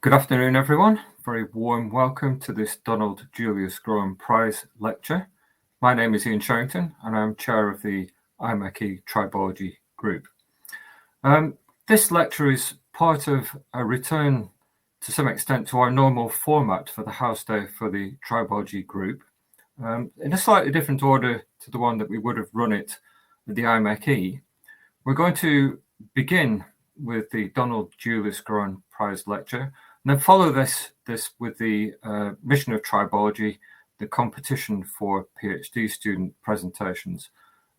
Good afternoon, everyone. Very warm welcome to this Donald Julius Groen Prize lecture. My name is Ian Sherrington, and I'm chair of the IMechE Tribology Group. This lecture is part of a return, to some extent, to our normal format for the house day for the Tribology Group, in a slightly different order to the one that we would have run it at the IMechE. We're going to begin with the Donald Julius Groen Prize lecture, and then follow this with the Mission of Tribology, the competition for PhD student presentations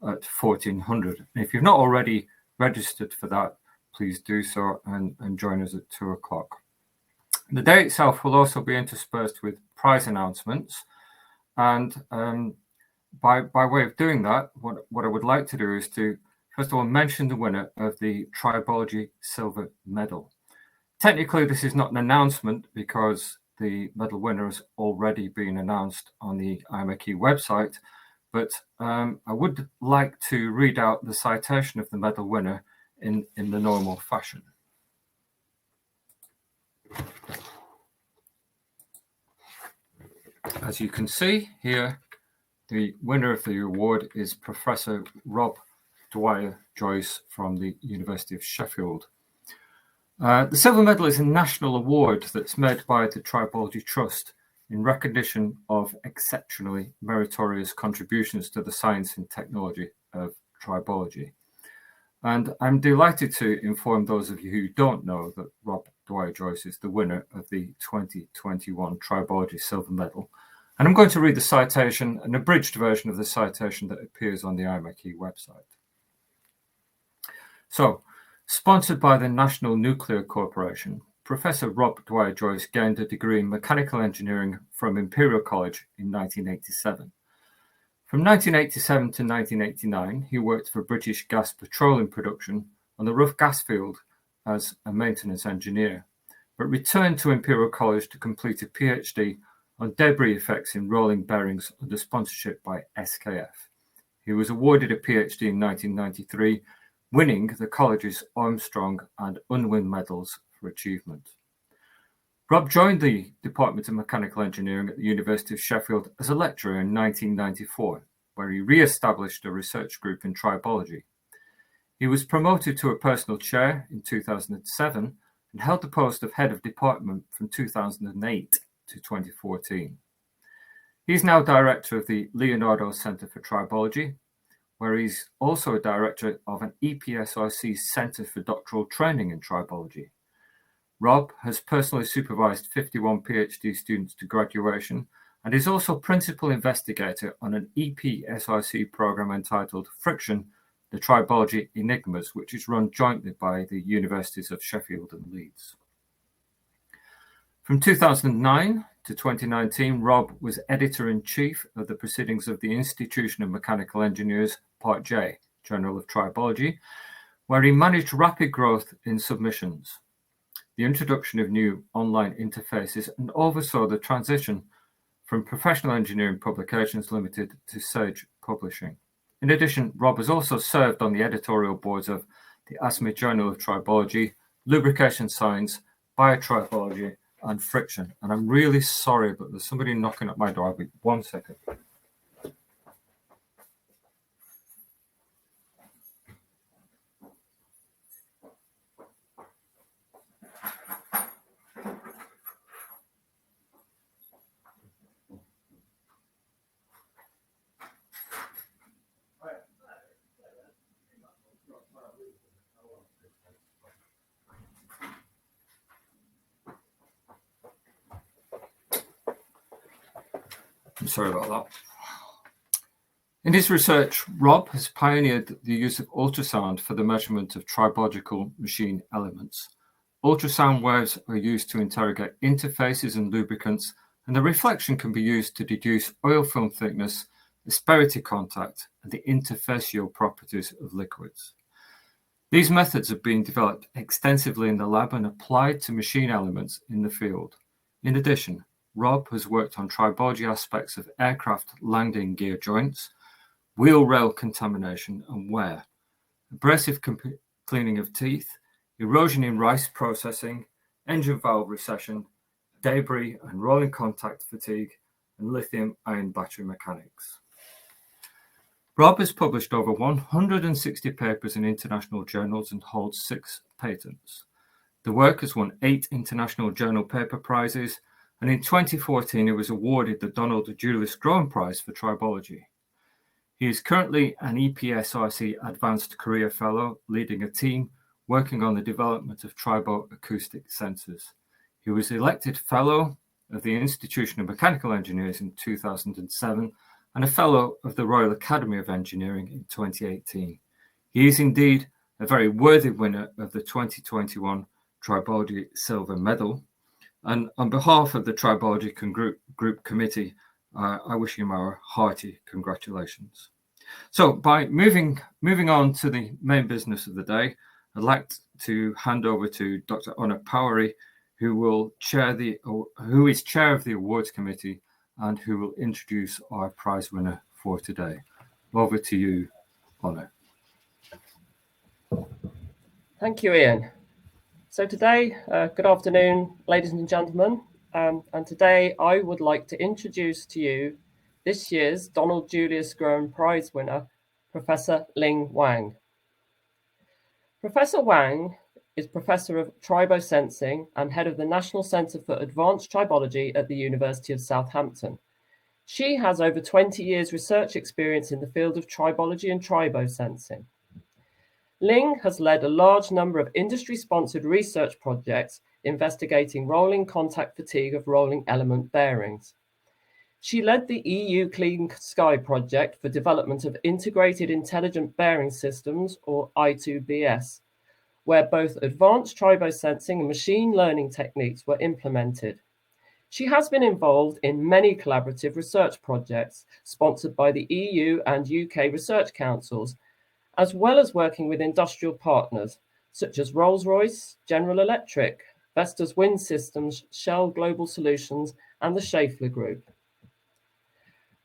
at 1400. And if you've not already registered for that, please do so and join us at 2 o'clock. The day itself will also be interspersed with prize announcements. And by way of doing that, what I would like to do is to, first of all, mention the winner of the Tribology Silver Medal. Technically, this is not an announcement because the medal winner has already been announced on the IMechE website, but I would like to read out the citation of the medal winner in the normal fashion. As you can see here, the winner of the award is Professor Rob Dwyer-Joyce from the University of Sheffield. The Silver Medal is a national award that's made by the Tribology Trust in recognition of exceptionally meritorious contributions to the science and technology of tribology. And I'm delighted to inform those of you who don't know that Rob Dwyer-Joyce is the winner of the 2021 Tribology Silver Medal. And I'm going to read the citation, an abridged version of the citation that appears on the IMechE website. So, sponsored by the National Nuclear Corporation, Professor Rob Dwyer-Joyce gained a degree in mechanical engineering from Imperial College in 1987. From 1987 to 1989, he worked for British Gas Petroleum Production on the Rough Gas Field as a maintenance engineer, but returned to Imperial College to complete a PhD on debris effects in rolling bearings under sponsorship by SKF. He was awarded a PhD in 1993, winning the college's Armstrong and Unwin medals for achievement. Rob joined the Department of Mechanical Engineering at the University of Sheffield as a lecturer in 1994, where he re-established a research group in tribology. He was promoted to a personal chair in 2007 and held the post of head of department from 2008 to 2014. He's now director of the Leonardo Center for Tribology, where he's also a director of an EPSRC Center for Doctoral Training in Tribology. Rob has personally supervised 51 PhD students to graduation and is also principal investigator on an EPSRC program entitled Friction, the Tribology Enigmas, which is run jointly by the Universities of Sheffield and Leeds. From 2009 to 2019, Rob was editor-in-chief of the Proceedings of the Institution of Mechanical Engineers, Part J, Journal of Tribology, where he managed rapid growth in submissions, the introduction of new online interfaces, and oversaw the transition from Professional Engineering Publications Limited to Sage Publishing. In addition, Rob has also served on the editorial boards of the ASME Journal of Tribology, Lubrication Science, Biotribology, and Friction. And I'm really sorry, but there's somebody knocking at my door. I'll be 1 second. I'm sorry about that. In his research, Rob has pioneered the use of ultrasound for the measurement of tribological machine elements. Ultrasound waves are used to interrogate interfaces and lubricants, and the reflection can be used to deduce oil film thickness, asperity contact, and the interfacial properties of liquids. These methods have been developed extensively in the lab and applied to machine elements in the field. In addition, Rob has worked on tribology aspects of aircraft landing gear joints, wheel rail contamination and wear, abrasive cleaning of teeth, erosion in rice processing, engine valve recession, debris and rolling contact fatigue, and lithium-ion battery mechanics. Rob has published over 160 papers in international journals and holds 6 patents. The work has won 8 International Journal Paper Prizes, and in 2014 he was awarded the Donald Julius Grown Prize for Tribology. He is currently an EPSRC Advanced Career Fellow, leading a team working on the development of triboacoustic sensors. He was elected Fellow of the Institution of Mechanical Engineers in 2007 and a Fellow of the Royal Academy of Engineering in 2018. He is indeed a very worthy winner of the 2021 Tribology Silver Medal. And on behalf of the Tribology Group Committee, I wish him our hearty congratulations. So by moving on to the main business of the day, I'd like to hand over to Dr. Honor Powery, who is chair of the awards committee and who will introduce our prize winner for today. Over to you, Honor. Thank you, Ian. So today, good afternoon, ladies and gentlemen. And today I would like to introduce to you this year's Donald Julius Grown Prize winner, Professor Ling Wang. Professor Wang is Professor of Tribosensing and head of the National Centre for Advanced Tribology at the University of Southampton. She has over 20 years research experience in the field of tribology and tribosensing. Ling has led a large number of industry-sponsored research projects investigating rolling contact fatigue of rolling element bearings. She led the EU Clean Sky project for development of integrated intelligent bearing systems, or I2BS, where both advanced tribosensing and machine learning techniques were implemented. She has been involved in many collaborative research projects sponsored by the EU and UK research councils, as well as working with industrial partners such as Rolls-Royce, General Electric, Vestas Wind Systems, Shell Global Solutions, and the Schaeffler Group.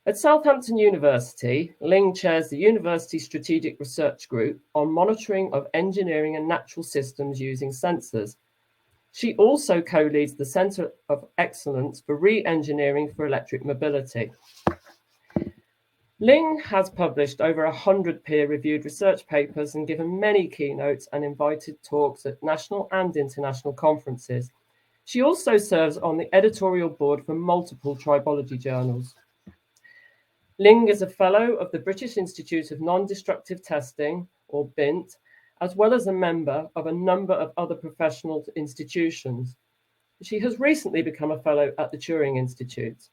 At Southampton University, Ling chairs the University Strategic Research Group on monitoring of engineering and natural systems using sensors. She also co-leads the Centre of Excellence for Re-Engineering for Electric Mobility. Ling has published over 100 peer-reviewed research papers and given many keynotes and invited talks at national and international conferences. She also serves on the editorial board for multiple tribology journals. Ling is a fellow of the British Institute of Non-Destructive Testing, or BINT, as well as a member of a number of other professional institutions. She has recently become a fellow at the Turing Institute.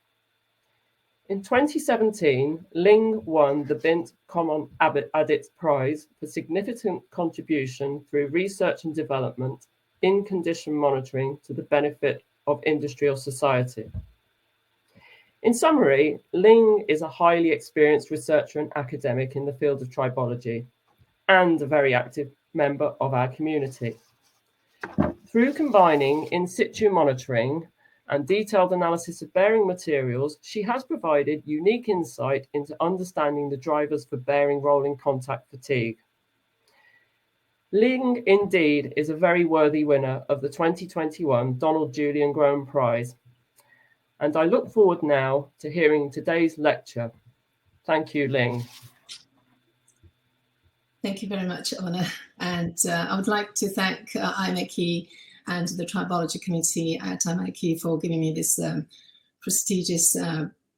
In 2017, Ling won the BINT Common Adit Prize for significant contribution through research and development in condition monitoring to the benefit of industry or society. In summary, Ling is a highly experienced researcher and academic in the field of tribology and a very active member of our community. Through combining in situ monitoring and detailed analysis of bearing materials, she has provided unique insight into understanding the drivers for bearing rolling contact fatigue. Ling indeed is a very worthy winner of the 2021 Donald Julius Grown Prize. And I look forward now to hearing today's lecture. Thank you, Ling. Thank you very much, Honor. And I would like to thank IMechE and the Tribology Committee at IMechE for giving me this prestigious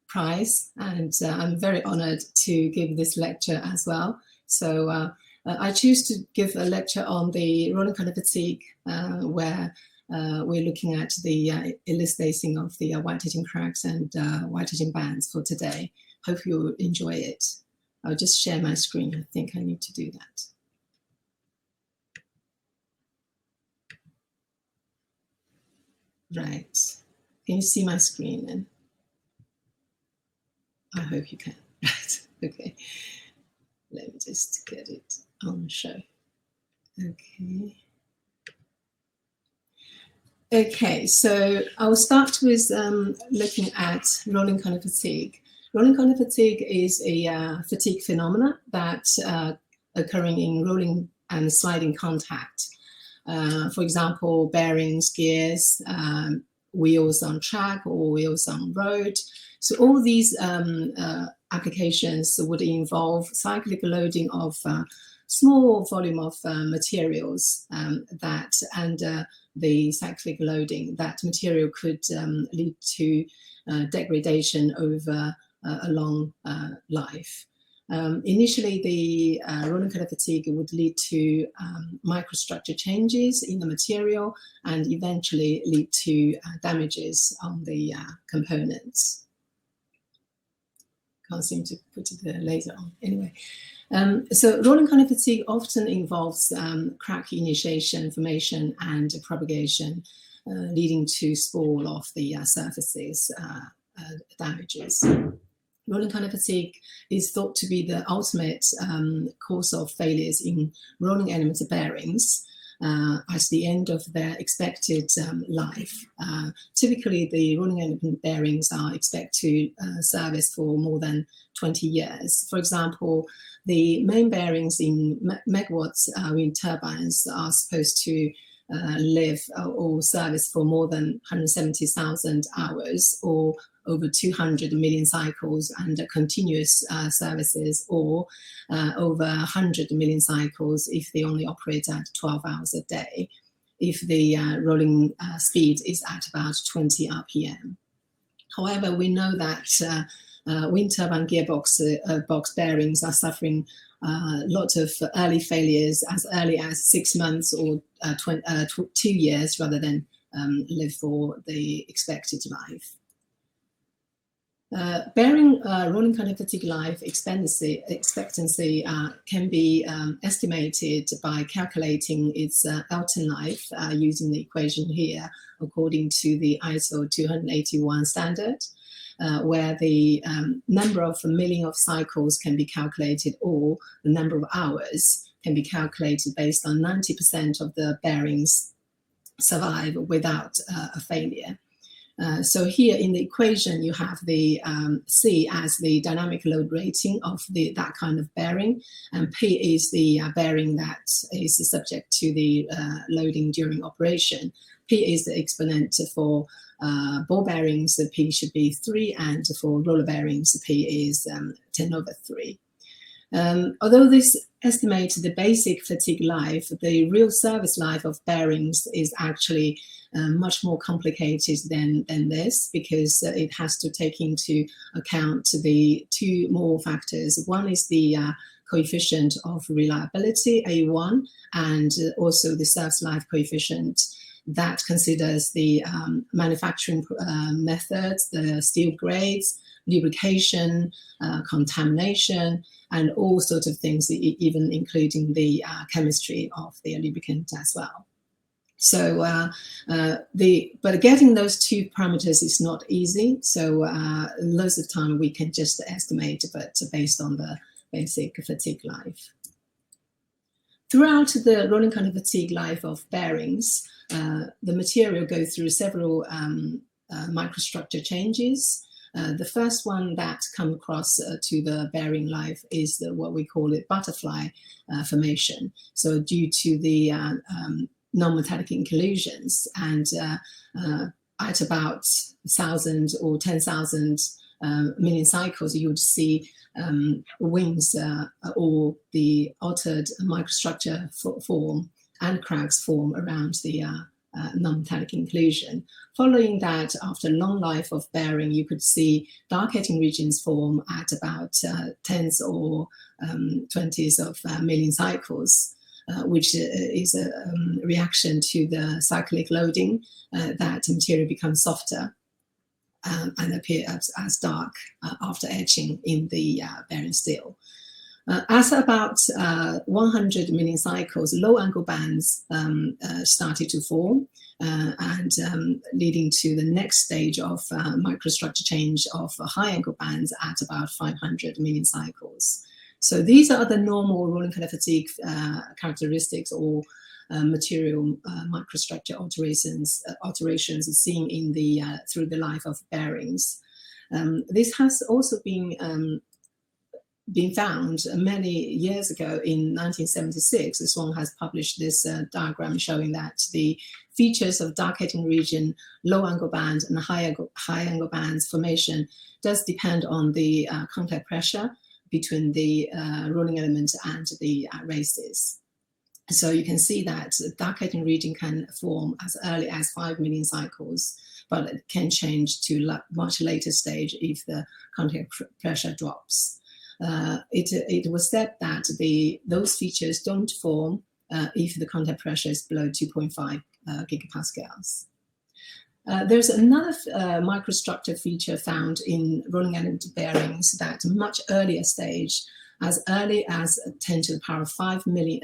prize. And I'm very honored to give this lecture as well. So I choose to give a lecture on the rolling contact fatigue, where we're looking at the elucidating of the white edging cracks and white edging bands for today. Hope you enjoy it. I'll just share my screen. I think I need to do that. Right. Can you see my screen then? I hope you can. Right. Okay. Let me just get it on show. Okay. Okay, so I'll start with looking at rolling contact fatigue. Rolling contact fatigue is a fatigue phenomena that's occurring in rolling and sliding contact. For example, bearings, gears, wheels on track or wheels on road. So all these applications would involve cyclic loading of small volume of materials that under the cyclic loading, that material could lead to degradation over a long life. Initially, the rolling color fatigue would lead to microstructure changes in the material and eventually lead to damages on the components. Can't seem to put the laser on. Anyway, so rolling color fatigue often involves crack initiation, formation, and propagation, leading to spoil of the surfaces damages. Rolling color fatigue is thought to be the ultimate cause of failures in rolling element bearings at the end of their expected life. Typically, the rolling element bearings are expected to service for more than 20 years. For example, the main bearings in megawatts wind turbines are supposed to live or service for more than 170,000 hours or over 200 million cycles under continuous services, or over 100 million cycles if they only operate at 12 hours a day, if the rolling speed is at about 20 RPM. However, we know that wind turbine gearbox box bearings are suffering lots of early failures as early as 6 months or 2 years rather than live for the expected life. Bearing rolling color fatigue life expectancy can be estimated by calculating its Elton life using the equation here according to the ISO 281 standard, where the number of million of cycles can be calculated, or the number of hours can be calculated based on 90% of the bearings survive without a failure. So here in the equation, you have the C as the dynamic load rating of that kind of bearing, and P is the bearing that is subject to the loading during operation. P is the exponent for ball bearings, so P should be 3, and for roller bearings, P is 10/3. Although this estimates the basic fatigue life, the real service life of bearings is actually much more complicated than this, because it has to take into account the 2 more factors. One is the coefficient of reliability, A1, and also the service life coefficient that considers the manufacturing methods, the steel grades, lubrication, contamination, and all sorts of things, even including the chemistry of the lubricant as well. So, but getting those 2 parameters is not easy. So lots of time we can just estimate, but based on the basic fatigue life. Throughout the rolling color fatigue life of bearings, the material goes through several microstructure changes. The first one that comes across to the bearing life is what we call it butterfly formation. So due to the non-metallic inclusions, and at about 1,000 or 10,000 million cycles, you would see wings or the altered microstructure form and cracks form around the non-metallic inclusion. Following that, after a long life of bearing, you could see dark etching regions form at about 10s or 20s of million cycles, which is a reaction to the cyclic loading. That material becomes softer and appear as dark after etching in the bearing steel. As about 100 million cycles, low angle bands started to form, and leading to the next stage of microstructure change of high angle bands at about 500 million cycles. So these are the normal rolling color fatigue characteristics or material microstructure alterations seen in the through the life of bearings. This has also been been found many years ago. In 1976, Swan has published this diagram showing that the features of dark hedging region, low angle band and high angle bands formation does depend on the contact pressure between the rolling element and the races. So you can see that the dark hedging region can form as early as 5 million cycles, but it can change to much later stage if the contact pressure drops. It was said that those features don't form if the contact pressure is below 2.5 gigapascals. There's another microstructure feature found in rolling element bearings that much earlier stage, as early as 10 to the power of 5 million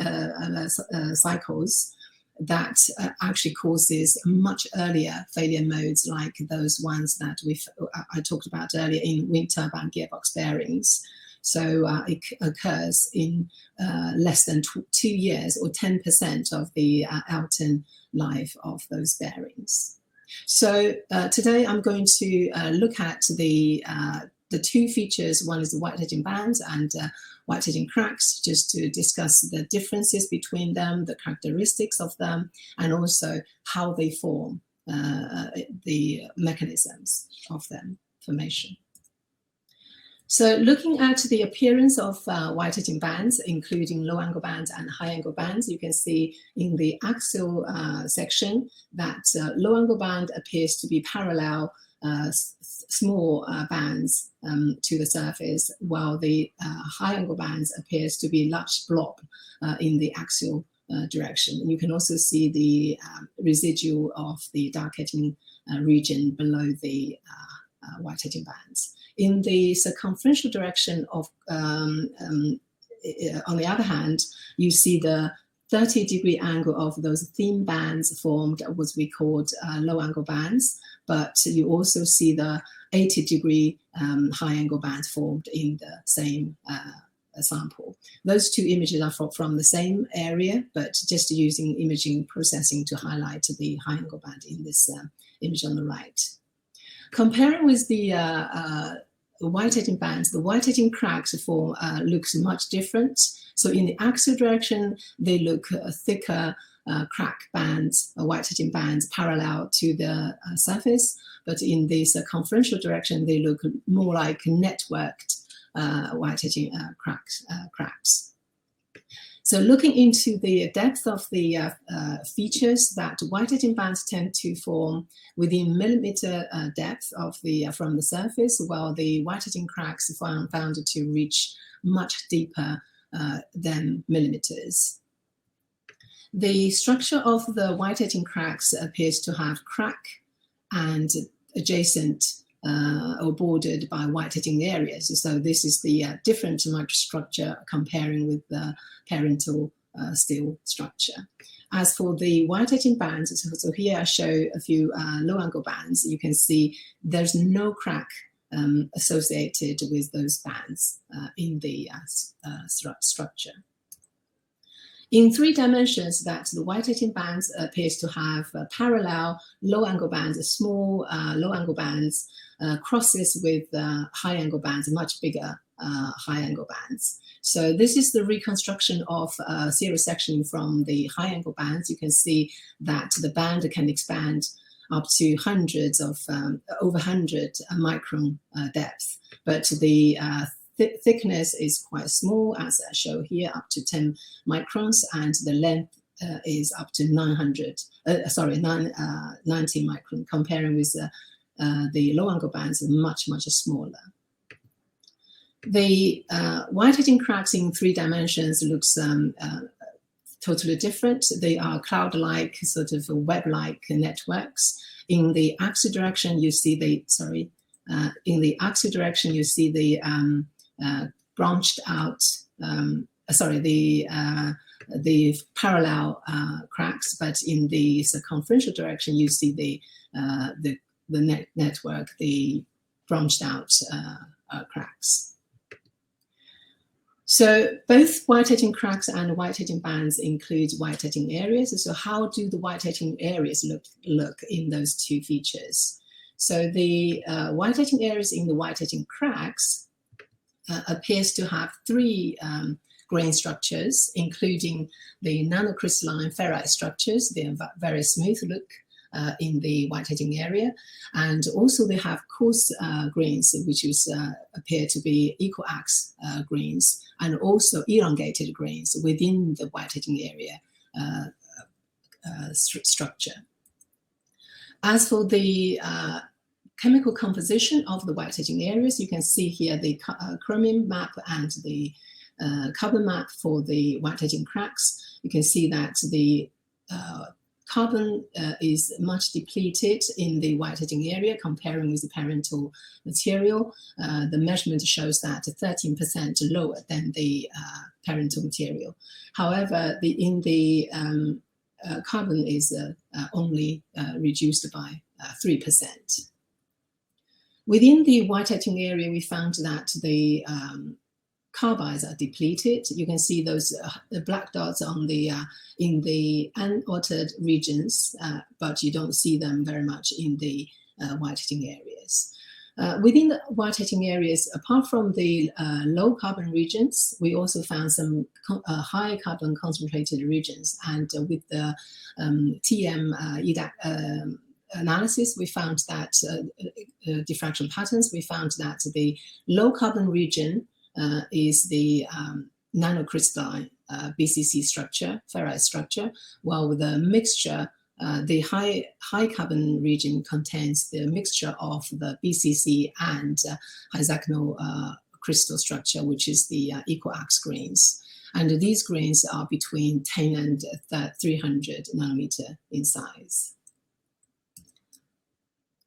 cycles, that actually causes much earlier failure modes, like those ones that I talked about earlier in wind turbine gearbox bearings. So it occurs in less than 2 years, or 10% of the Elton life of those bearings. So today I'm going to look at the two features. One is the white hedging bands and white hedging cracks, just to discuss the differences between them, the characteristics of them, and also how they form, the mechanisms of them formation. So looking at the appearance of white hedging bands, including low angle bands and high angle bands, you can see in the axial section that low angle band appears to be parallel small bands to the surface, while the high angle bands appears to be large blob in the axial direction. You can also see the residual of the dark hedging region below the white hedging bands. In the circumferential direction of, on the other hand, you see the 30-degree angle of those thin bands formed, what we called low angle bands, but you also see the 80-degree high angle bands formed in the same sample. Those two images are from the same area, but just using imaging processing to highlight the high angle band in this image on the right. Comparing with the white hedging bands, the white hedging cracks form looks much different. So in the axial direction, they look thicker crack bands, white hedging bands parallel to the surface. But in the circumferential direction, they look more like networked white hedging cracks. So looking into the depth of the features, that white hedging bands tend to form within millimeter depth of from the surface, while the white hedging cracks are found to reach much deeper than millimeters. The structure of the white hedging cracks appears to have crack and adjacent or bordered by white hedging areas. So this is the different microstructure comparing with the parental steel structure. As for the white hedging bands, so here I show a few low angle bands. You can see there's no crack associated with those bands in the structure. In 3 dimensions, that the white hedging bands appears to have parallel low angle bands, small low angle bands, crosses with high angle bands, much bigger high angle bands. So this is the reconstruction of serial sectioning from the high angle bands. You can see that the band can expand up to hundreds of, over 100 micron depth, but the thickness is quite small, as I show here, up to 10 microns, and the length is up to 90 micron, comparing with the low angle bands are much smaller. The white hedging cracks in 3 dimensions looks totally different. They are cloud-like, sort of web-like networks. In the axial direction, you see the branched out, the parallel cracks, but in the circumferential direction, you see the network, the branched out cracks. So both white hedging cracks and white hedging bands include white hedging areas. So how do the white hedging areas look in those 2 features? So the white hedging areas in the white hedging cracks appears to have three grain structures, including the nanocrystalline ferrite structures. They are very smooth look in the white-edging area, and also they have coarse grains, which appear to be equiax grains, and also elongated grains within the white-edging area structure. As for the chemical composition of the white-edging areas, you can see here the chromium map and the carbon map for the white-edging cracks. You can see that the carbon is much depleted in the white-edging area comparing with the parental material. The measurement shows that 13% lower than the parental material. However, in the carbon is only reduced by 3%. Within the white-edging area, we found that the carbides are depleted. You can see those black dots on the in the unaltered regions, but you don't see them very much in the white-edging areas. Within the white-edging areas, apart from the low carbon regions, we also found some high carbon concentrated regions. And with the TM analysis, we found that diffraction patterns, we found that the low carbon region is the nanocrystalline BCC structure, ferrite structure, while with the mixture, the high carbon region contains the mixture of the BCC and hexagonal crystal structure, which is the equiax grains. And these grains are between 10 and 300 nanometer in size.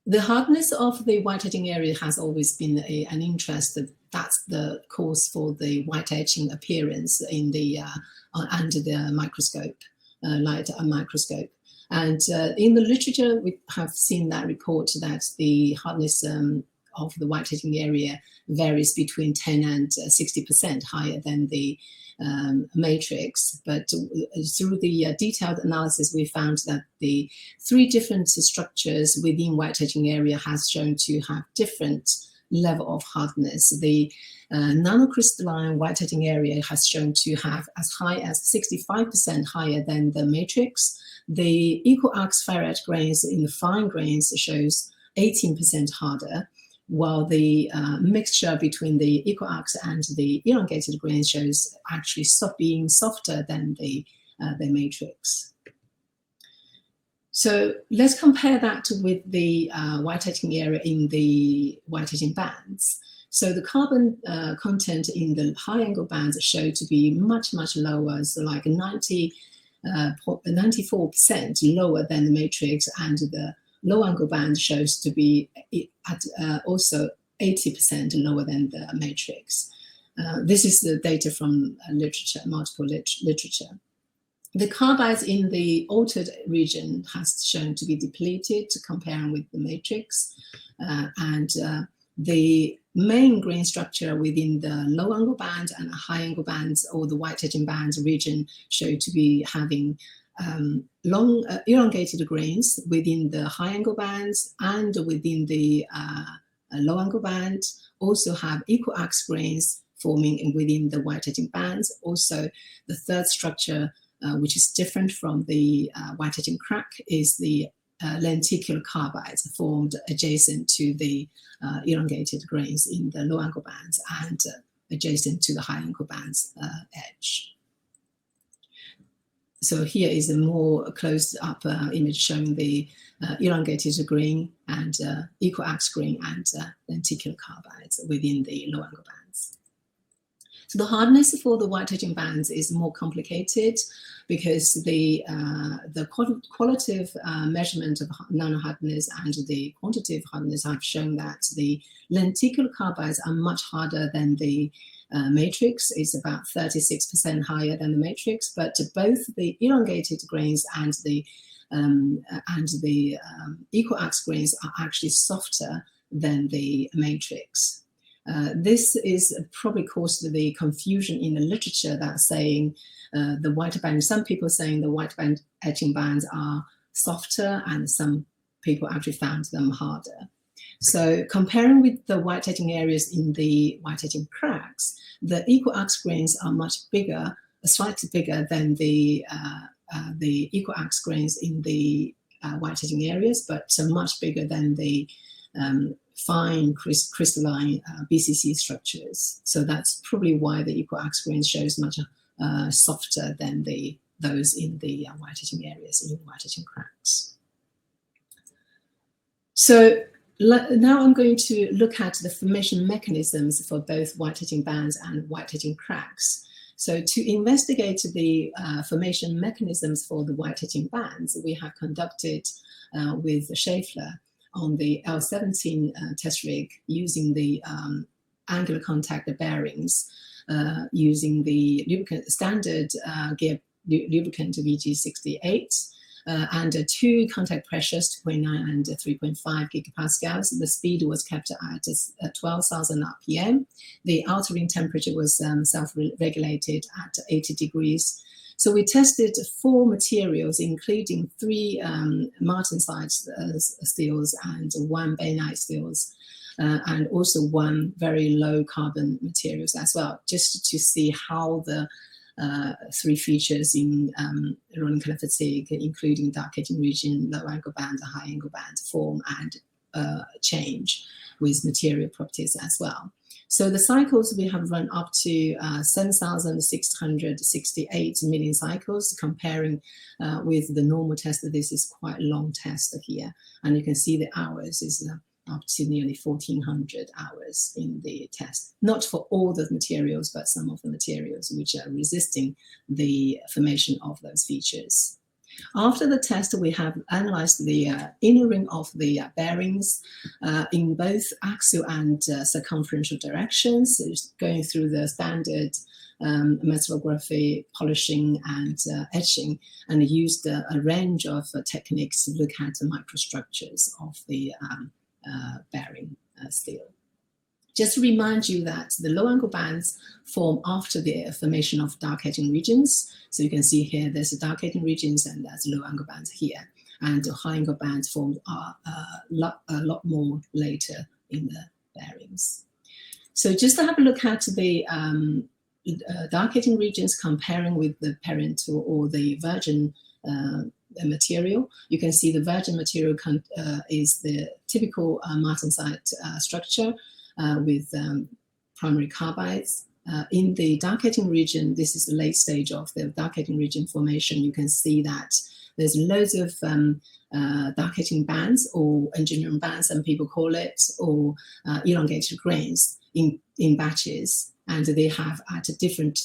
The hardness of the white-edging area has always been an interest. That's the cause for the white-edging appearance in the under the microscope, light microscope. And in the literature, we have seen that report that the hardness of the white-edging area varies between 10 and 60% higher than the matrix. But through the detailed analysis, we found that the three different structures within white-edging area has shown to have different level of hardness. The nanocrystalline white-edging area has shown to have as high as 65% higher than the matrix. The equiax ferrite grains in the fine grains shows 18% harder, while the mixture between the equiax and the elongated grains shows actually being softer than the matrix. So let's compare that with the white-edging area in the white-edging bands. So the carbon content in the high-angle bands show to be much, much lower, so like 94% lower than the matrix, and the low-angle band shows to be at also 80% lower than the matrix. This is the data from literature, multiple literature. The carbides in the altered region has shown to be depleted comparing with the matrix, and the main grain structure within the low angle band and high angle bands, or the white-edging bands region, show to be having long elongated grains within the high angle bands, and within the low angle band also have equiax grains forming within the white-edging bands. Also, the third structure, which is different from the white-edging crack, is the lenticular carbides formed adjacent to the elongated grains in the low angle bands and adjacent to the high angle bands edge. So here is a more closed-up image showing the elongated grain and equiax grain and lenticular carbides within the low angle bands. So the hardness for the white-edging bands is more complicated because the qualitative measurement of nanohardness and the quantitative hardness have shown that the lenticular carbides are much harder than the matrix. Is about 36% higher than the matrix, but both the elongated grains and the equiax grains are actually softer than the matrix. This is probably caused the confusion in the literature that saying the white band, some people saying the white band edging bands are softer, and some people actually found them harder. So comparing with the white edging areas in the white edging cracks, the equal arcs grains are much bigger, slightly bigger than the equal arcs grains in the white edging areas, but much bigger than the fine crystalline BCC structures. So that's probably why the equal arcs grains shows much softer than those in the white edging areas in white edging cracks. So now I'm going to look at the formation mechanisms for both white edging bands and white edging cracks. So to investigate the formation mechanisms for the white edging bands, we have conducted with Schaeffler on the L17 test rig using the angular contact bearings, using the standard gear lubricant VG68, and two contact pressures, 2.9 and 3.5 gigapascals. The speed was kept at 12,000 RPM. The outer ring temperature was self-regulated at 80 degrees. So we tested 4 materials, including 3 martensite steels and 1 bainite steels, and also 1 very low carbon materials as well, just to see how the 3 features in rolling color fatigue, including dark edging region, low angle band, high angle band, form and change with material properties as well. So the cycles we have run up to 7,668 million cycles, comparing with the normal test. This is quite a long test here, and you can see the hours is up to nearly 1,400 hours in the test. Not for all the materials, but some of the materials which are resisting the formation of those features. After the test, we have analyzed the inner ring of the bearings in both axial and circumferential directions, going through the standard metallography, polishing and etching, and used a range of techniques to look at the microstructures of the bearing steel. Just to remind you that the low angle bands form after the formation of dark edging regions. So you can see here there's the dark edging regions and there's low angle bands here. And the high angle bands form a lot more later in the bearings. So just to have a look at the dark edging regions comparing with the parent or the virgin material. You can see the virgin material is the typical martensite structure with primary carbides. In the dark edging region, this is the late stage of the dark edging region formation. You can see that there's loads of dark edging bands, or engineering bands, some people call it, or elongated grains in batches, and they have at different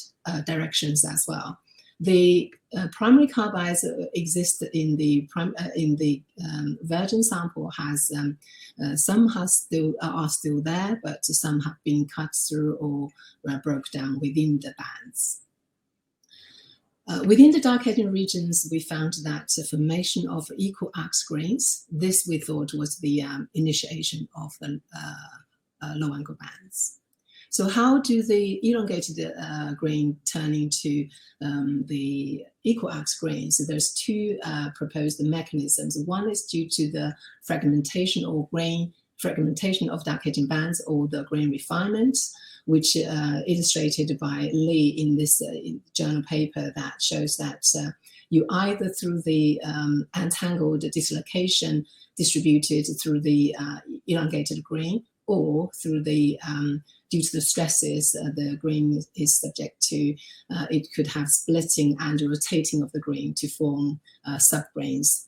directions as well. The primary carbides exist in the virgin sample. Has some are still there, but some have been cut through or broke down within the bands. Within the dark edging regions, we found that the formation of equal arcs grains. This we thought was the initiation of the low angle bands. So how do the elongated grain turn into the equal arcs grains? So there's 2 proposed mechanisms. One is due to the fragmentation or grain fragmentation of dark edging bands, or the grain refinement, which illustrated by Lee in this journal paper that shows that you either through the entangled dislocation distributed through the elongated grain, or through the due to the stresses the grain is subject to, it could have splitting and rotating of the grain to form subgrains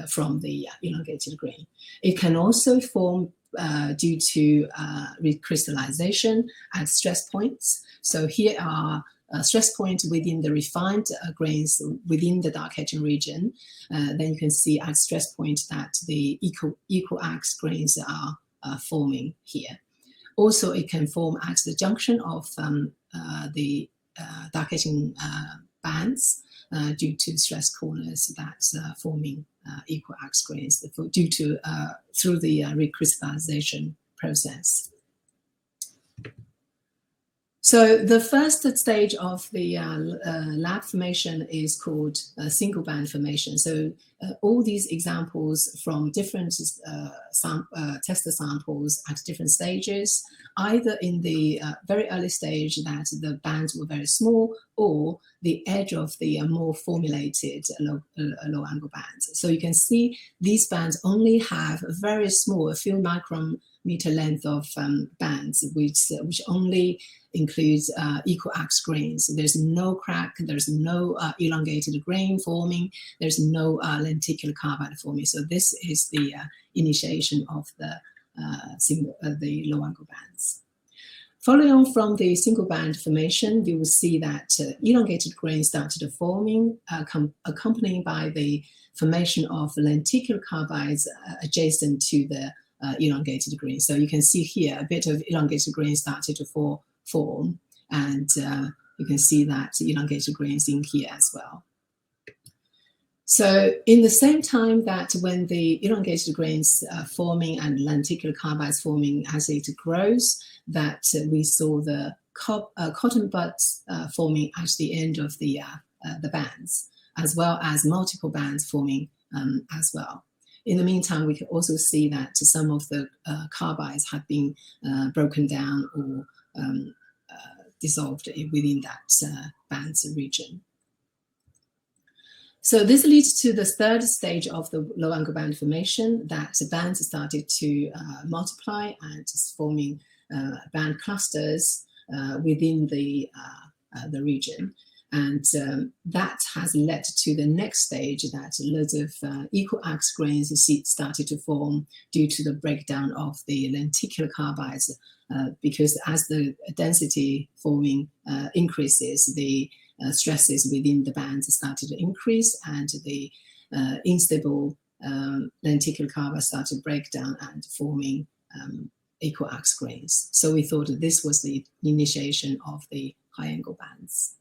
from the elongated grain. It can also form due to recrystallization at stress points. So here are stress points within the refined grains within the dark edging region. Then you can see at stress point that the equal arcs grains are forming here. Also, it can form at the junction of the dark edging bands due to stress corners that's forming equal arcs grains due to through the recrystallization process. So the first stage of the lab formation is called single band formation. So all these examples from different tester samples at different stages, either in the very early stage that the bands were very small, or the edge of the more formulated low angle bands. So you can see these bands only have a very small, a few micrometer length of bands, which only includes equal axe grains. So there's no crack, there's no elongated grain forming, there's no lenticular carbide forming. So this is the initiation of the low angle bands. Following on from the single band formation, you will see that elongated grains started forming, accompanied by the formation of lenticular carbides adjacent to the elongated grain. So you can see here a bit of elongated grain started to form, and you can see that elongated grains in here as well. So in the same time that when the elongated grains forming and lenticular carbides forming as it grows, that we saw the cotton buds forming at the end of the bands, as well as multiple bands forming as well. In the meantime, we can also see that some of the carbides have been broken down or dissolved within that bands region. So this leads to the third stage of the low angle band formation, that bands started to multiply and forming band clusters within the region. And that has led to the next stage, that loads of equal axe grains started to form due to the breakdown of the lenticular carbides, because as the density forming increases, the stresses within the bands started to increase, and the unstable lenticular carbides started to break down and forming equal axe grains. So we thought that this was the initiation of the high angle bands.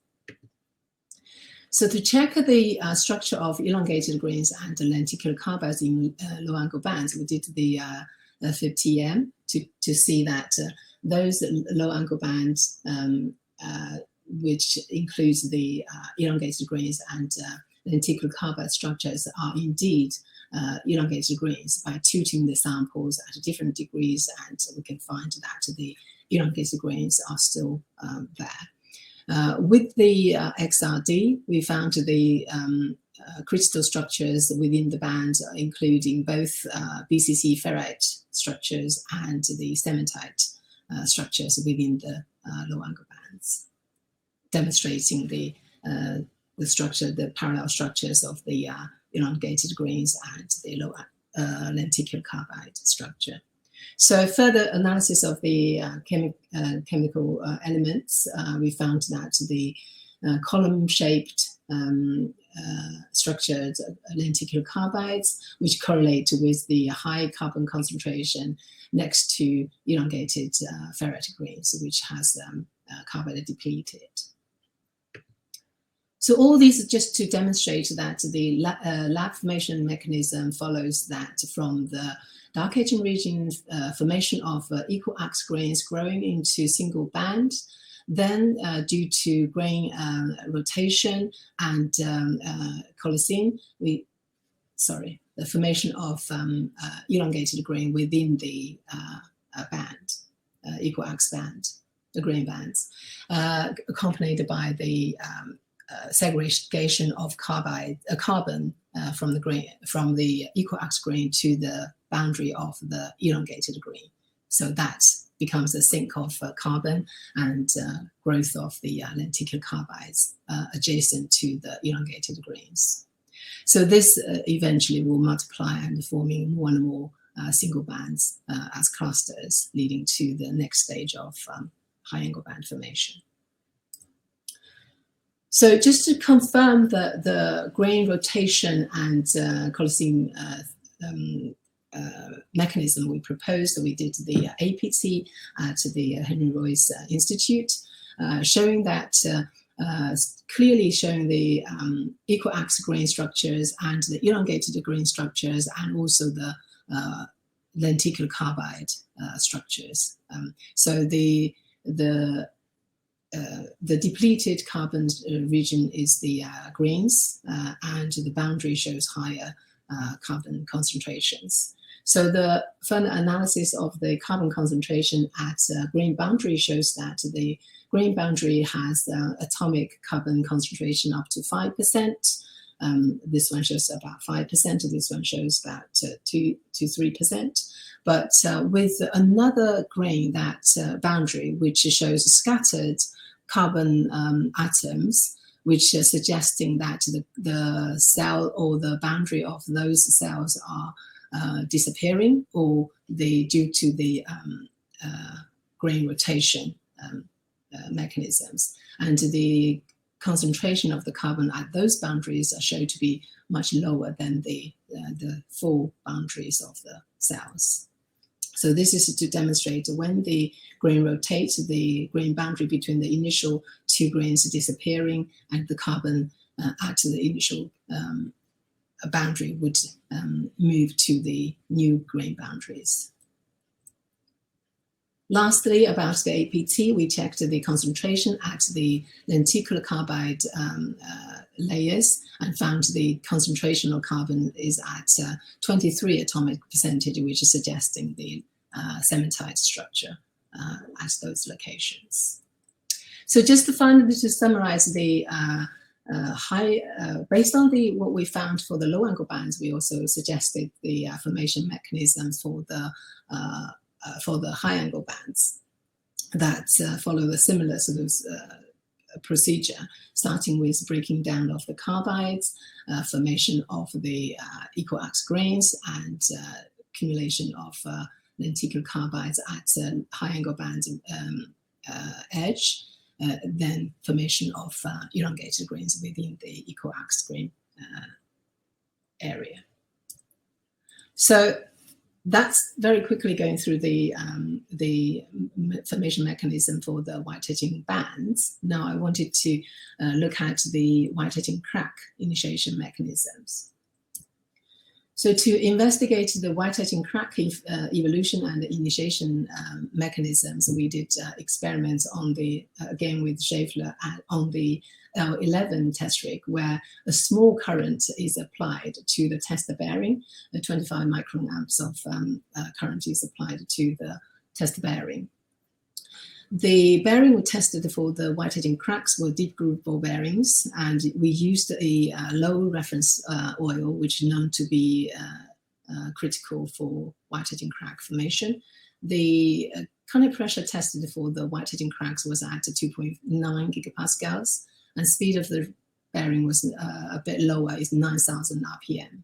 So to check the structure of elongated grains and the lenticular carbides in low angle bands, we did the FibTEM to see that those low angle bands, which includes the elongated grains and lenticular carbide structures, are indeed elongated grains by tuning the samples at different degrees, and we can find that the elongated grains are still there. With the XRD, we found the crystal structures within the band, including both BCC ferrite structures and the cementite structures within the low angle bands, demonstrating the structure, the parallel structures of the elongated grains and the low lenticular carbide structure. So further analysis of the chemical elements, we found that the column-shaped structured lenticular carbides, which correlate with the high carbon concentration next to elongated ferrite grains, which has carbide depleted. So all these just to demonstrate that the lab formation mechanism follows that from the dark aging region formation of equal axe grains growing into single band, then due to grain rotation and coalescing, the formation of elongated grain within the band, equal axe band, the grain bands, accompanied by the segregation of carbon from the equal axe grain to the boundary of the elongated grain. So that becomes a sink of carbon and growth of the lenticular carbides adjacent to the elongated grains. So this eventually will multiply and forming more and more single bands as clusters, leading to the next stage of high angle band formation. So just to confirm the grain rotation and coalescing mechanism we proposed, we did the APT at the Henry Royce Institute, showing that clearly showing the equal axe grain structures and the elongated grain structures, and also the lenticular carbide structures. So the the depleted carbon region is the greens, and the boundary shows higher carbon concentrations. So the further analysis of the carbon concentration at green boundary shows that the green boundary has atomic carbon concentration up to 5%. This one shows about 5%, this one shows about 2 to 3%. But with another grain, that boundary, which shows scattered carbon atoms, which are suggesting that the cell or the boundary of those cells are disappearing, or due to the grain rotation mechanisms. And the concentration of the carbon at those boundaries are shown to be much lower than the full boundaries of the cells. So this is to demonstrate when the grain rotates, the grain boundary between the initial two grains disappearing, and the carbon at the initial boundary would move to the new grain boundaries. Lastly, about the APT, we checked the concentration at the lenticular carbide layers and found the concentration of carbon is at 23 atomic percentage, which is suggesting the cementite structure at those locations. So just to finally to summarize the based on what we found for the low angle bands, we also suggested the formation mechanisms for the high angle bands that follow a similar sort of procedure, starting with breaking down of the carbides, formation of the equal-ax grains, and accumulation of lenticular carbides at high angle bands edge, then formation of elongated grains within the equal-ax grain area. So that's very quickly going through the formation mechanism for the white-edging bands. Now I wanted to look at the white-edging crack initiation mechanisms. So to investigate the white-edging crack evolution and the initiation mechanisms, we did experiments on the, again with Schaeffler, on the L11 test rig, where a small current is applied to the tester bearing. The 25 microamps of current is applied to the tester bearing. The bearing we tested for the white-edging cracks were deep groove ball bearings, and we used a low reference oil, which is known to be critical for white-edging crack formation. The conic pressure tested for the white-edging cracks was at 2.9 gigapascals, and speed of the bearing was a bit lower, is 9,000 RPM.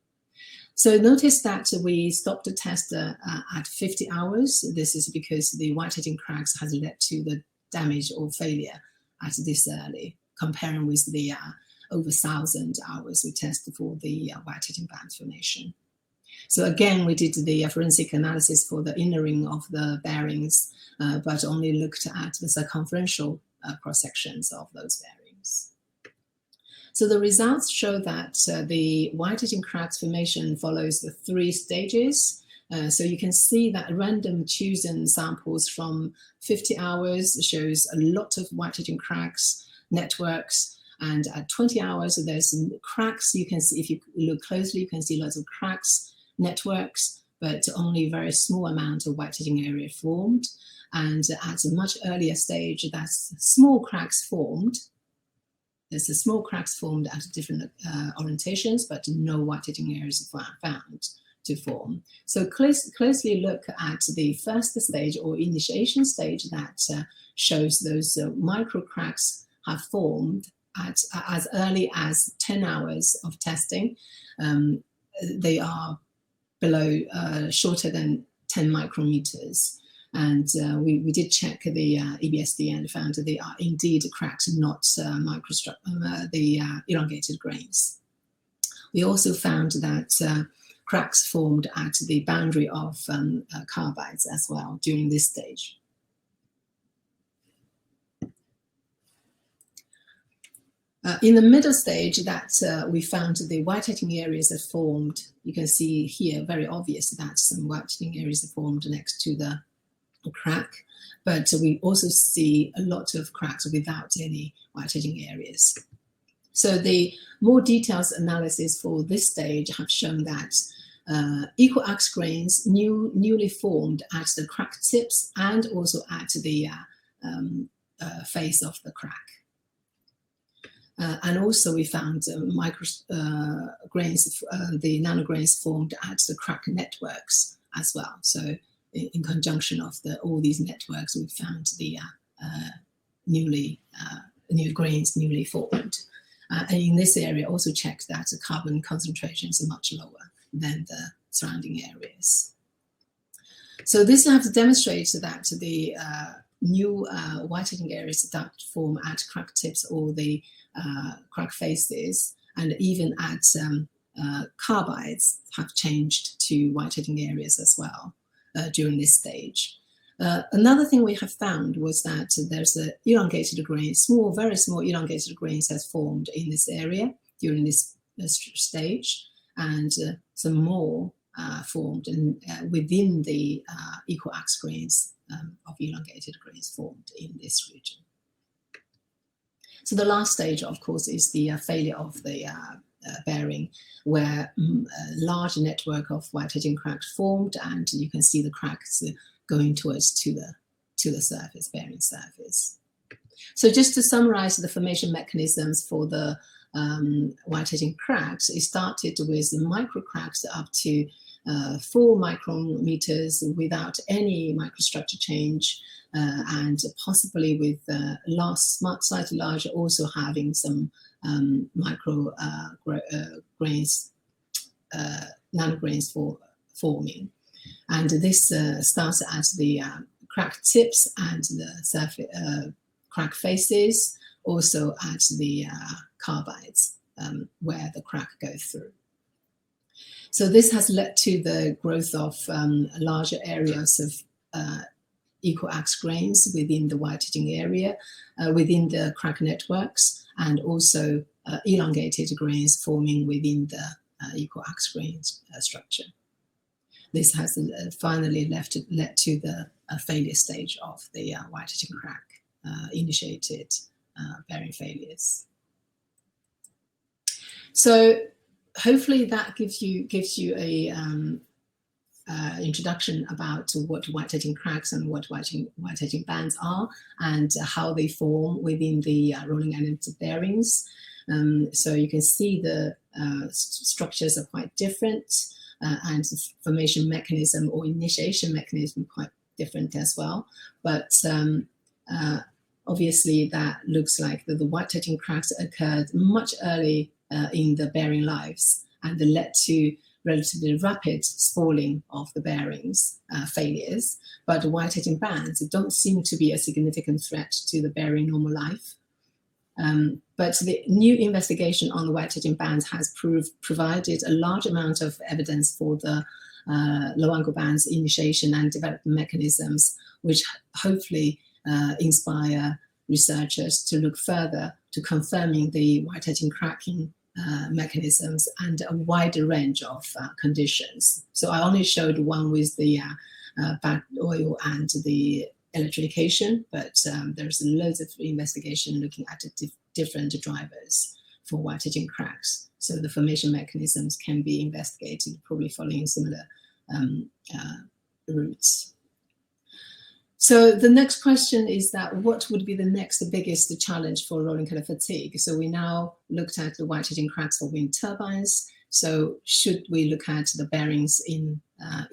So notice that we stopped the test at 50 hours. This is because the white-edging cracks has led to the damage or failure at this early, comparing with the over 1,000 hours we tested for the white-edging band formation. So again, we did the forensic analysis for the inner ring of the bearings, but only looked at the circumferential cross-sections of those bearings. So the results show that the white-edging cracks formation follows the 3 stages. So you can see that random chosen samples from 50 hours shows a lot of white-edging cracks networks, and at 20 hours there's cracks. You can see, if you look closely, you can see lots of cracks networks, but only a very small amount of white-edging area formed. And at a much earlier stage, that's small cracks formed. There's a small cracks formed at different orientations, but no white-edging areas found to form. So closely look at the first stage or initiation stage that shows those micro cracks have formed at as early as 10 hours of testing. They are below, shorter than 10 micrometers. And we did check the EBSD and found that they are indeed cracks, not the elongated grains. We also found that cracks formed at the boundary of carbides as well during this stage. In the middle stage, that we found the white-edging areas that formed. You can see here very obvious that some white-edging areas are formed next to the crack, but we also see a lot of cracks without any white-edging areas. So the more detailed analysis for this stage have shown that equal axe grains newly formed at the crack tips and also at the face of the crack. And also we found grains, the nanograins formed at the crack networks as well. So in conjunction of all these networks, we found the new grains newly formed. And in this area, also checked that the carbon concentrations are much lower than the surrounding areas. So this have to demonstrate that the new white-edging areas that form at crack tips or the crack faces, and even at carbides, have changed to white-edging areas as well during this stage. Another thing we have found was that there's a elongated grain, very small elongated grains has formed in this area during this stage, and some more formed within the equal axe grains of elongated grains formed in this region. So the last stage, of course, is the failure of the bearing, where a large network of white-edging cracks formed, and you can see the cracks going towards to the surface, bearing surface. So just to summarize the formation mechanisms for the white-edging cracks, it started with the micro cracks up to 4 micrometers without any microstructure change, and possibly with slightly larger, also having some micro grains, nanograins forming. And this starts at the crack tips and the surface, crack faces, also at the carbides where the crack goes through. So this has led to the growth of larger areas of equal axe grains within the white-edging area, within the crack networks, and also elongated grains forming within the equal axe grains structure. This has finally led to the failure stage of the white-edging crack, initiated bearing failures. So hopefully that gives you a introduction about what white-edging cracks and what white-edging bands are, and how they form within the rolling end bearings. So you can see the structures are quite different, and the formation mechanism or initiation mechanism quite different as well. But obviously that looks like the white-edging cracks occurred much early in the bearing lives, and led to relatively rapid spalling of the bearings, failures. But white-edging bands don't seem to be a significant threat to the bearing normal life. But the new investigation on the white-edging bands has provided a large amount of evidence for the low angle bands initiation and development mechanisms, which hopefully inspire researchers to look further to confirming the white-edging cracking mechanisms and a wider range of conditions. So I only showed one with the bad oil and the electrification, but there's loads of investigation looking at different drivers for white-edging cracks. So the formation mechanisms can be investigated, probably following similar routes. So the next question is that what would be the next biggest challenge for rolling color fatigue? So we now looked at the white-edging cracks for wind turbines. So should we look at the bearings in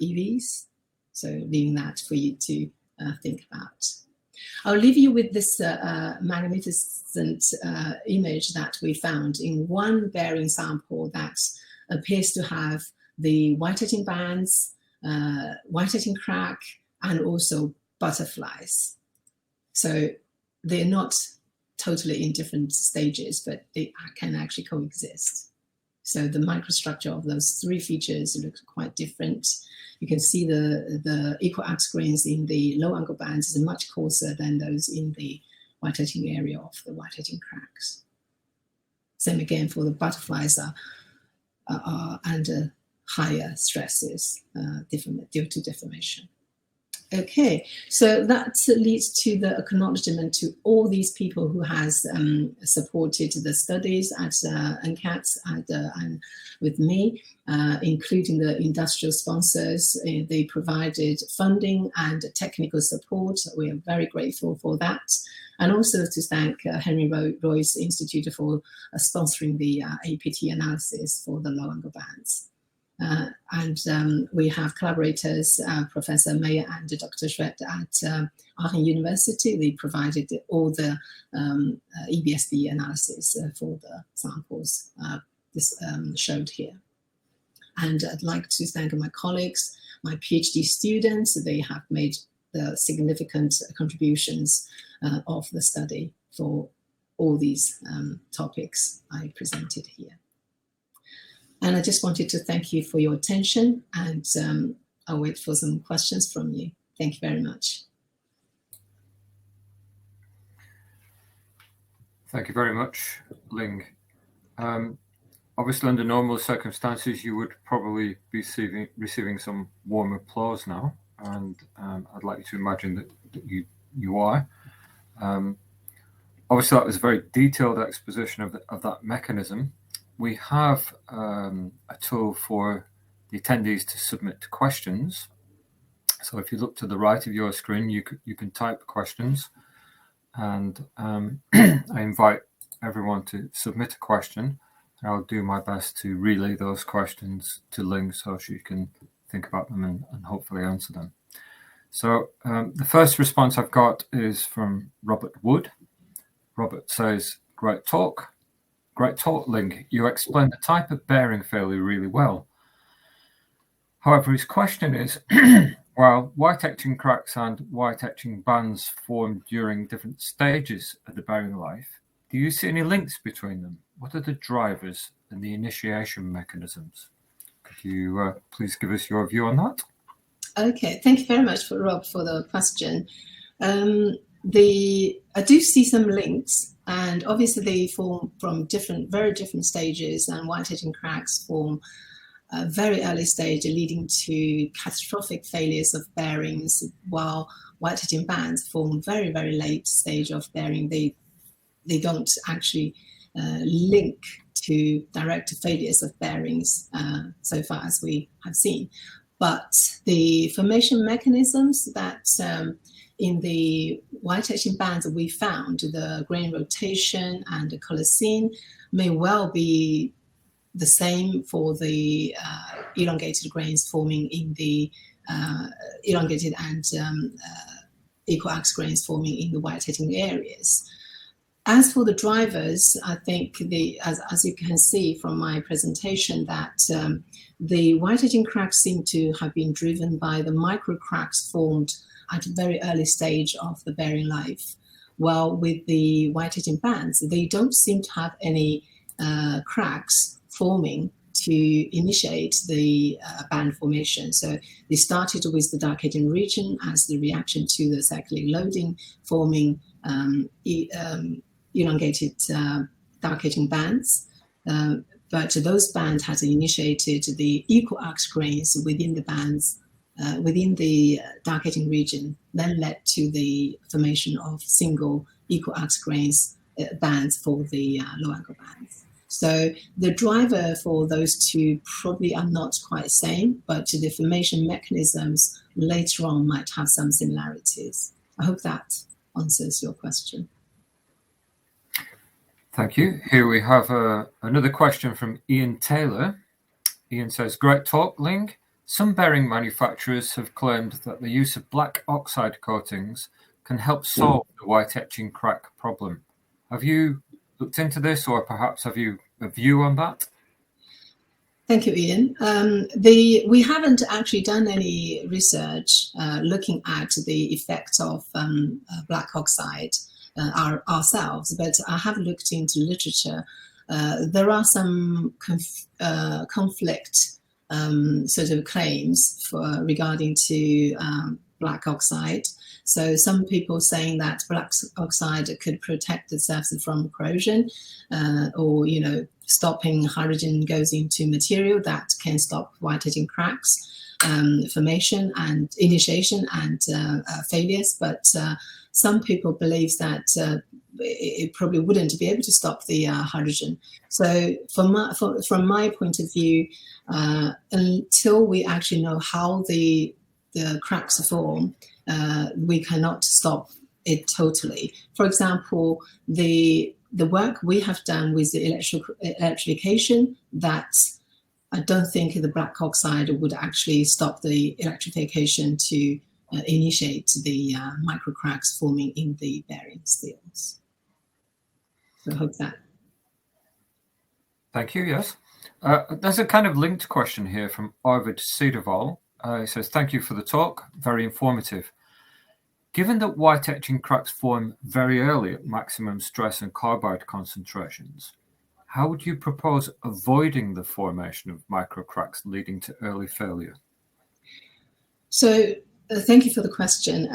EVs? So leaving that for you to think about. I'll leave you with this magnificent image that we found in one bearing sample that appears to have the white-edging bands, white-edging crack, and also butterflies. So they're not totally in different stages, but they can actually coexist. So the microstructure of those 3 features looks quite different. You can see the equal axe grains in the low angle bands is much coarser than those in the white-edging area of the white-edging cracks. Same again for the butterflies are under higher stresses due to deformation. Okay, so that leads to the acknowledgement to all these people who has supported the studies at NCATS and with me, including the industrial sponsors. They provided funding and technical support. We are very grateful for that. And also to thank Henry Royce Institute for sponsoring the APT analysis for the low angle bands. And we have collaborators, Professor Mayer and Dr. Schwett at Aachen University. They provided all the EBSD analysis for the samples this showed here. And I'd like to thank my colleagues, my PhD students. They have made the significant contributions of the study for all these topics I presented here. And I just wanted to thank you for your attention, and I'll wait for some questions from you. Thank you very much. Thank you very much, Ling. Obviously, under normal circumstances, you would probably be receiving some warm applause now, and I'd like you to imagine that you are. Obviously, that was a very detailed exposition of that mechanism. We have a tool for the attendees to submit questions. So if you look to the right of your screen, you can type questions, and I invite everyone to submit a question. I'll do my best to relay those questions to Ling so she can think about them and hopefully answer them. So the first response I've got is from Robert Wood. Robert says, great talk, Ling. You explained the type of bearing failure really well. However, his question is, while white etching cracks and white etching bands form during different stages of the bearing life, do you see any links between them? What are the drivers and the initiation mechanisms? Could you please give us your view on that? Okay, thank you very much, Rob, for the question. I do see some links, and obviously they form from very different stages, and white etching cracks form a very early stage, leading to catastrophic failures of bearings, while white etching bands form very, very late stage of bearing. They don't actually link to direct failures of bearings so far as we have seen. But the formation mechanisms that in the white etching bands we found, the grain rotation and the color scene, may well be the same for the elongated grains forming in the elongated and equal axe grains forming in the white etching areas. As for the drivers, I think as you can see from my presentation, that the white etching cracks seem to have been driven by the micro cracks formed at a very early stage of the bearing life. While with the white etching bands, they don't seem to have any cracks forming to initiate the band formation. So they started with the dark etching region as the reaction to the cyclic loading, forming elongated dark etching bands. But those bands had initiated the equal axe grains within the bands, within the dark etching region, then led to the formation of single equal axe grains bands for the low angle bands. So the driver for those two probably are not quite the same, but the formation mechanisms later on might have some similarities. I hope that answers your question. Thank you. Here we have another question from Ian Taylor. Ian says, great talk, Ling. Some bearing manufacturers have claimed that the use of black oxide coatings can help solve the white etching crack problem. Have you looked into this, or perhaps have you a view on that? Thank you, Ian. We haven't actually done any research looking at the effect of black oxide ourselves, but I have looked into literature. There are some conflict sort of claims regarding to black oxide. So some people saying that black oxide could protect the surface from corrosion, or stopping hydrogen goes into material that can stop white edging cracks formation and initiation and failures. But some people believe that it probably wouldn't be able to stop the hydrogen. So from my point of view, until we actually know how the cracks form, we cannot stop it totally. For example, the work we have done with the electrification, that I don't think the black oxide would actually stop the electrification to initiate the micro cracks forming in the bearing steels. So I hope that. Thank you, yes. There's a kind of linked question here from Arvid Cederval. He says, thank you for the talk, very informative. Given that white etching cracks form very early at maximum stress and carbide concentrations, how would you propose avoiding the formation of micro cracks leading to early failure? So thank you for the question.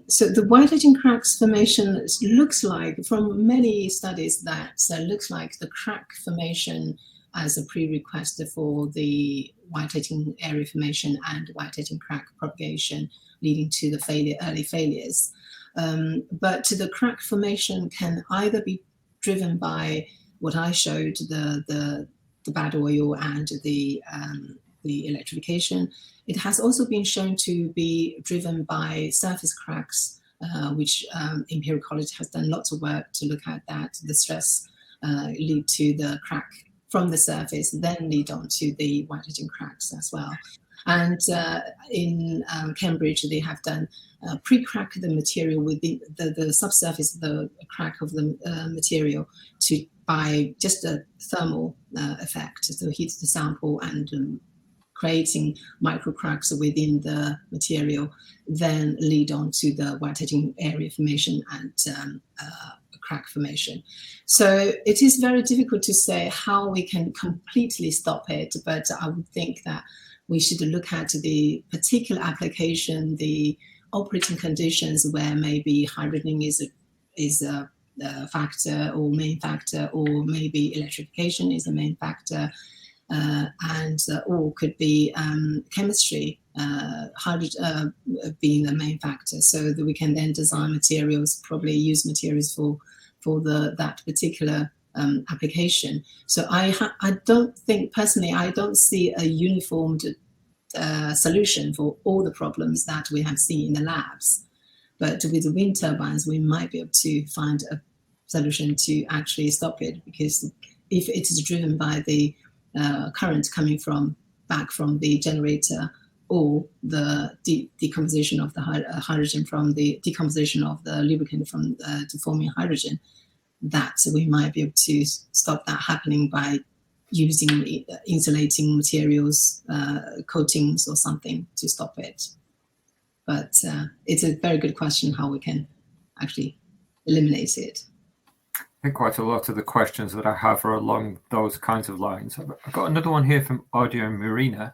So the white edging cracks formation looks like, from many studies, that looks like the crack formation as a prerequisite for the white edging area formation and white edging crack propagation, leading to the early failures. But the crack formation can either be driven by what I showed, the bad oil and the electrification. It has also been shown to be driven by surface cracks, which Imperial College has done lots of work to look at that. The stress lead to the crack from the surface, then lead on to the white edging cracks as well. And in Cambridge, they have done pre-crack the material with the subsurface, the crack of the material, by just a thermal effect, so heat the sample and creating micro cracks within the material, then lead on to the white edging area formation and crack formation. So it is very difficult to say how we can completely stop it, but I would think that we should look at the particular application, the operating conditions where maybe hydrogen is a factor or main factor, or maybe electrification is a main factor, and or could be chemistry, hydrogen being the main factor, so that we can then design materials, probably use materials for that particular application. So I don't think, personally, I don't see a uniformed solution for all the problems that we have seen in the labs. But with the wind turbines, we might be able to find a solution to actually stop it, because if it is driven by the current coming back from the generator, or the decomposition of the hydrogen from the decomposition of the lubricant from to forming hydrogen, that we might be able to stop that happening by using insulating materials, coatings or something to stop it. But it's a very good question how we can actually eliminate it. I think quite a lot of the questions that I have are along those kinds of lines. I've got another one here from Audio Marina,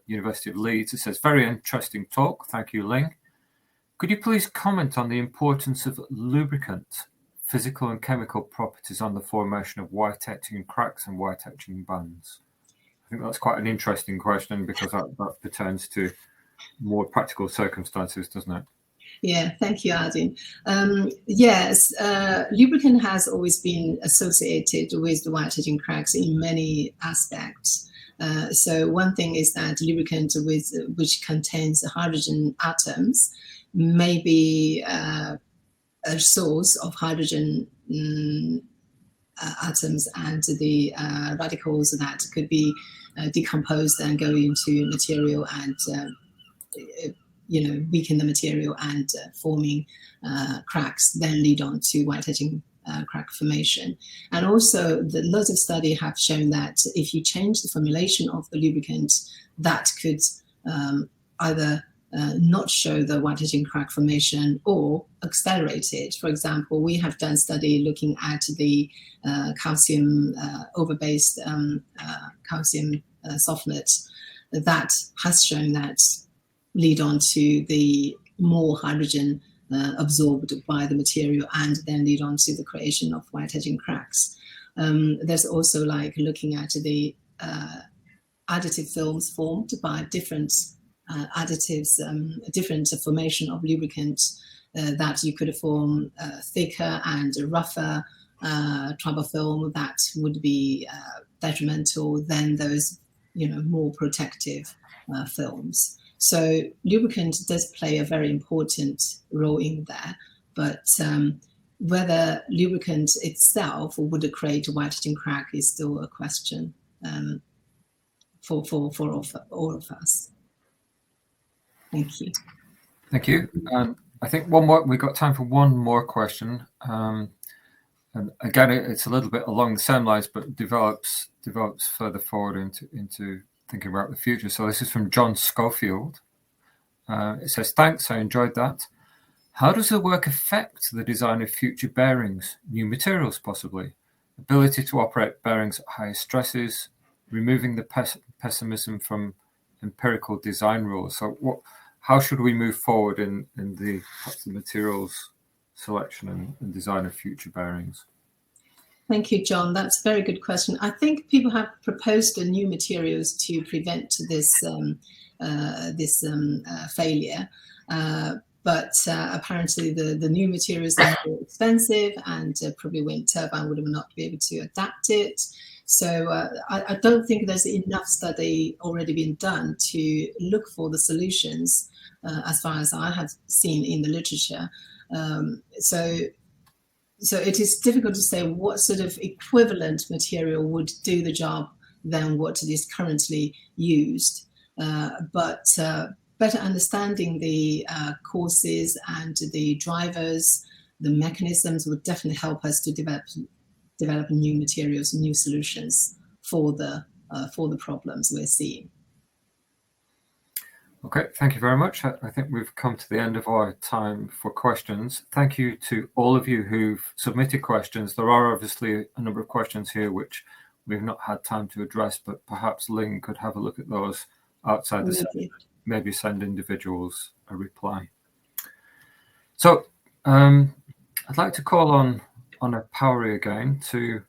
University of Leeds. It says, very interesting talk. Thank you, Ling. Could you please comment on the importance of lubricant, physical and chemical properties on the formation of white etching cracks and white etching bands? I think that's quite an interesting question, because that pertains to more practical circumstances, doesn't it? Yeah, thank you, Adin. Yes, lubricant has always been associated with the white edging cracks in many aspects. So one thing is that lubricant which contains hydrogen atoms may be a source of hydrogen atoms and the radicals that could be decomposed and go into material and weaken the material and forming cracks, then lead on to white edging crack formation. And also, lots of studies have shown that if you change the formulation of the lubricant, that could either not show the white edging crack formation or accelerate it. For example, we have done study looking at the calcium over-based calcium sulfonate that has shown that lead on to the more hydrogen absorbed by the material, and then lead on to the creation of white edging cracks. There's also like looking at the additive films formed by different additives, different formation of lubricant that you could form thicker and rougher tribal film that would be detrimental than those, more protective films. So lubricant does play a very important role in there, but whether lubricant itself would create whitening crack is still a question for all of us. Thank you. Thank you. I think we've got time for one more question. And again, it's a little bit along the same lines, but develops further forward into thinking about the future. So this is from John Schofield. It says, thanks, I enjoyed that. How does the work affect the design of future bearings, new materials possibly, ability to operate bearings at higher stresses, removing the pessimism from empirical design rules? So how should we move forward in the materials selection and design of future bearings? Thank you, John. That's a very good question. I think people have proposed new materials to prevent this failure. But apparently the new materials are more expensive, and probably wind turbine would not be able to adapt it. So I don't think there's enough study already been done to look for the solutions, as far as I have seen in the literature. So it is difficult to say what sort of equivalent material would do the job than what is currently used. But better understanding the causes and the drivers, the mechanisms would definitely help us to develop new materials, new solutions for the problems we're seeing. Okay, thank you very much. I think we've come to the end of our time for questions. Thank you to all of you who've submitted questions. There are obviously a number of questions here which we've not had time to address, but perhaps Ling could have a look at those outside the session, maybe send individuals a reply. So I'd like to call on Anna Powrie again to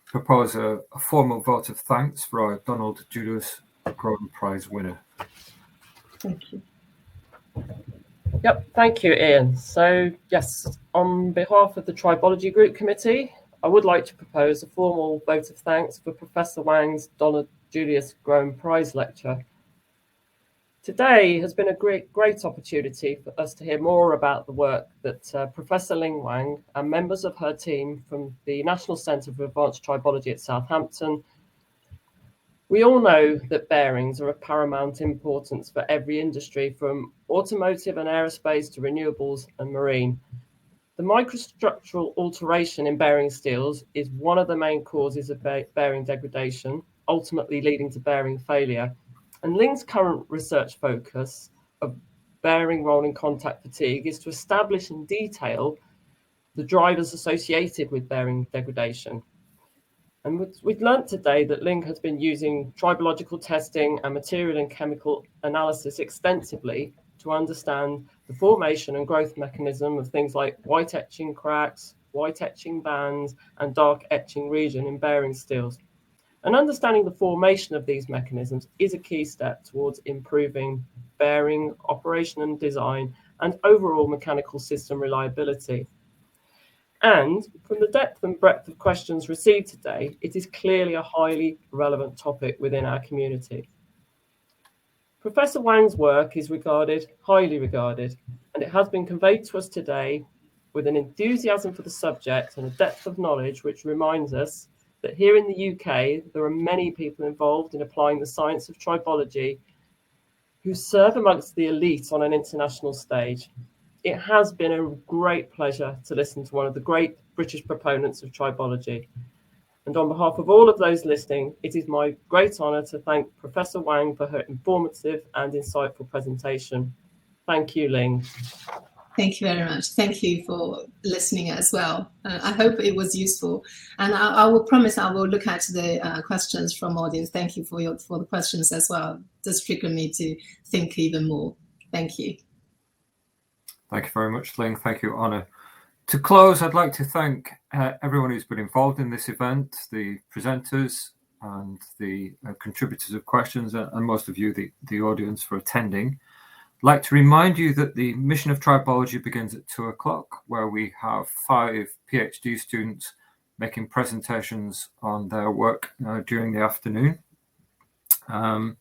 propose a formal vote of thanks for our Donald Julius Grown Prize winner. Thank you. Yep, thank you, Ian. So yes, on behalf of the Tribology Group Committee, I would like to propose a formal vote of thanks for Professor Wang's Donald Julius Grown Prize lecture. Today has been a great opportunity for us to hear more about the work that Professor Ling Wang and members of her team from the National Centre for Advanced Tribology at Southampton. We all know that bearings are of paramount importance for every industry, from automotive and aerospace to renewables and marine. The microstructural alteration in bearing steels is one of the main causes of bearing degradation, ultimately leading to bearing failure. And Ling's current research focus of bearing rolling contact fatigue is to establish in detail the drivers associated with bearing degradation. And we've learnt today that Ling has been using tribological testing and material and chemical analysis extensively to understand the formation and growth mechanism of things like white etching cracks, white etching bands, and dark etching region in bearing steels. And understanding the formation of these mechanisms is a key step towards improving bearing operation and design and overall mechanical system reliability. And from the depth and breadth of questions received today, it is clearly a highly relevant topic within our community. Professor Wang's work is highly regarded, and it has been conveyed to us today with an enthusiasm for the subject and a depth of knowledge which reminds us that here in the UK, there are many people involved in applying the science of tribology who serve amongst the elite on an international stage. It has been a great pleasure to listen to one of the great British proponents of tribology. And on behalf of all of those listening, it is my great honour to thank Professor Wang for her informative and insightful presentation. Thank you, Ling. Thank you very much. Thank you for listening as well. I hope it was useful. And I will promise I will look at the questions from audience. Thank you for the questions as well. Just triggered me to think even more. Thank you. Thank you very much, Ling. Thank you, Anna. To close, I'd like to thank everyone who's been involved in this event, the presenters and the contributors of questions, and most of you, the audience, for attending. I'd like to remind you that the mission of tribology begins at 2 o'clock, where we have 5 PhD students making presentations on their work during the afternoon. And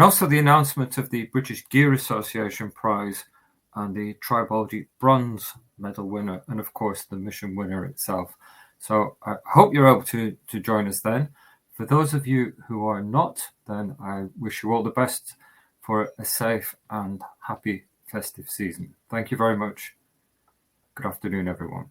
also the announcement of the British Gear Association Prize and the Tribology Bronze Medal winner, and of course the mission winner itself. So I hope you're able to join us then. For those of you who are not, then I wish you all the best for a safe and happy festive season. Thank you very much. Good afternoon, everyone.